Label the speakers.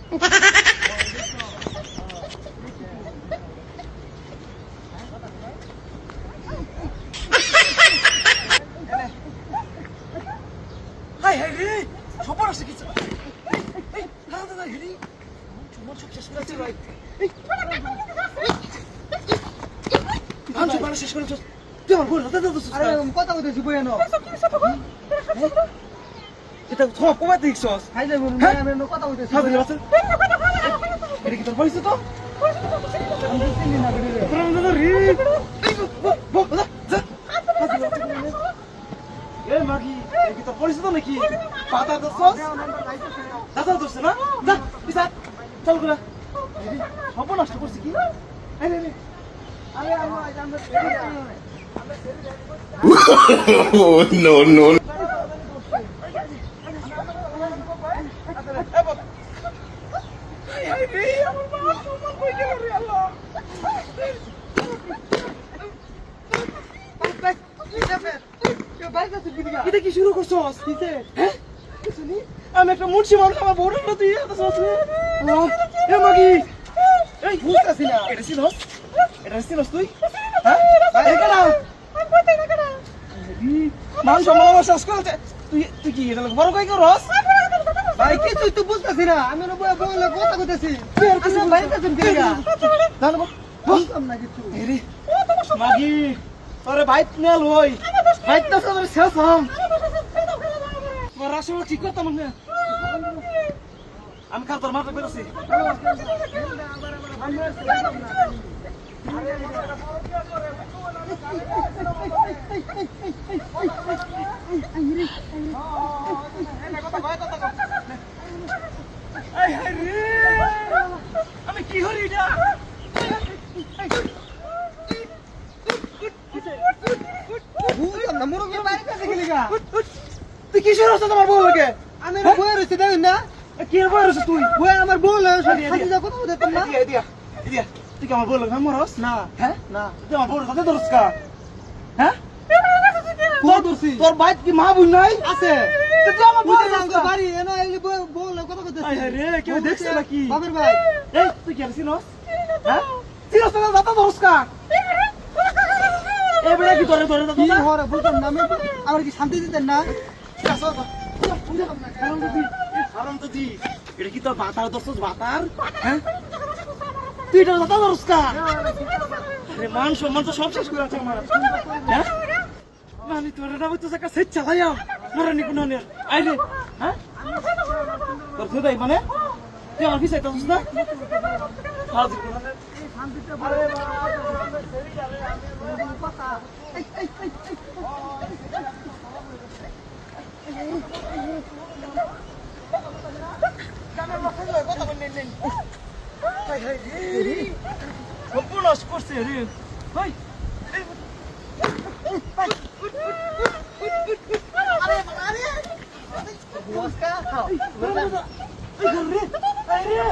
Speaker 1: High high রে সবার আসে কিছু এই না না না হেরি তোমার সব শেষ করে আছে ভাই এই ভাঞ্জ বানা শেষ করে তুই আমার বল দাদা দাদা
Speaker 2: আরে কথা কইতেছি বই এনো
Speaker 1: এটা সব কমা দেখছস
Speaker 2: খাই যাই বল আমি কথা কইতেছি
Speaker 1: সাথে আছে এটা কি তোর পয়সা তো
Speaker 2: আমি চিনি না ভিডিও
Speaker 1: তোর দাদা রে এই বক দাদা যা এই মাগি এটা কি তোর পয়সা তো নাকি পাতা দছস দাদা দছস না যা পিছা চল গুলা সব নষ্ট করছিস কি এই রে
Speaker 2: আরে আমরা
Speaker 3: Oh, no, no.
Speaker 1: এটা কি শুরু করছস হ্যাঁ আমি একটা মুন্সি মানুষ আমার বড় না তুই এ মাগি এই
Speaker 2: বুঝতাছি না
Speaker 1: এটা ছিলস তুই হ্যাঁ এটা না মান সম্মান শেষ করে তুই কি এটা বড় কই করস
Speaker 2: ভাই কিছুই তো বুঝতাছি না আমি বই বলে কথা কইতেছি আমি বাইরে যাচ্ছি কেগা
Speaker 1: জানো
Speaker 2: বুঝতাম না কিছু
Speaker 1: এরে মাগি তোরে বাইক নেল হই বাইক না তোরে শেষ হম তোর রাশিও ঠিক করতাম না আমি কাল তোর মাথা বেরোছি আমি কি করি এটা
Speaker 2: বুঝতাম না মুরগি বাইরে যাচ্ছে কেগা
Speaker 1: তুই কি শুরু হচ্ছে তোমার বউ লাগে
Speaker 2: আমি বই রইছি দেখেন না
Speaker 1: কি বয়স তুই
Speaker 2: বই আমার বল সাথে যা কথা বলতাম না
Speaker 1: এদিয়া তুই কি আমার বউ লাগে মরস
Speaker 2: না
Speaker 1: হ্যাঁ
Speaker 2: না
Speaker 1: তুই আমার বউর সাথে ধরস কা হ্যাঁ
Speaker 2: কোন দর্শি
Speaker 1: তোর বাইক কি মা বুঝ নাই
Speaker 2: আছে
Speaker 1: তুই আমার বউ
Speaker 2: বুঝে বাড়ি এনা এই বল কথা কইতেছি
Speaker 1: আয় রে কেউ দেখছে নাকি
Speaker 2: বাবার ভাই
Speaker 1: এই তুই কি আছিস হ্যাঁ সিনস না দাদা ধরস কা এবারে কি ধরে ধরে
Speaker 2: কি
Speaker 1: দাদা
Speaker 2: হরে বুঝতাম না আমি আমার কি শান্তি দিতেন না
Speaker 1: হারাম তো দি এটা কি তোর বাতার দর্শস বাতার হ্যাঁ তুই এটা দাদা ধরস কা আরে মান সম্মান তো সব শেষ করে আছে আমার হ্যাঁ মানে তোর এটা বলতে একটা সেট চালাইয়া মরানি কোন নে আইলে হ্যাঁ তোর খুদাই মানে তুই আমার পিছাই তাছিস না হাজ কোন আরে সম্পূর্ণ করছে রে ভাই
Speaker 2: বসকা খাও
Speaker 1: আরে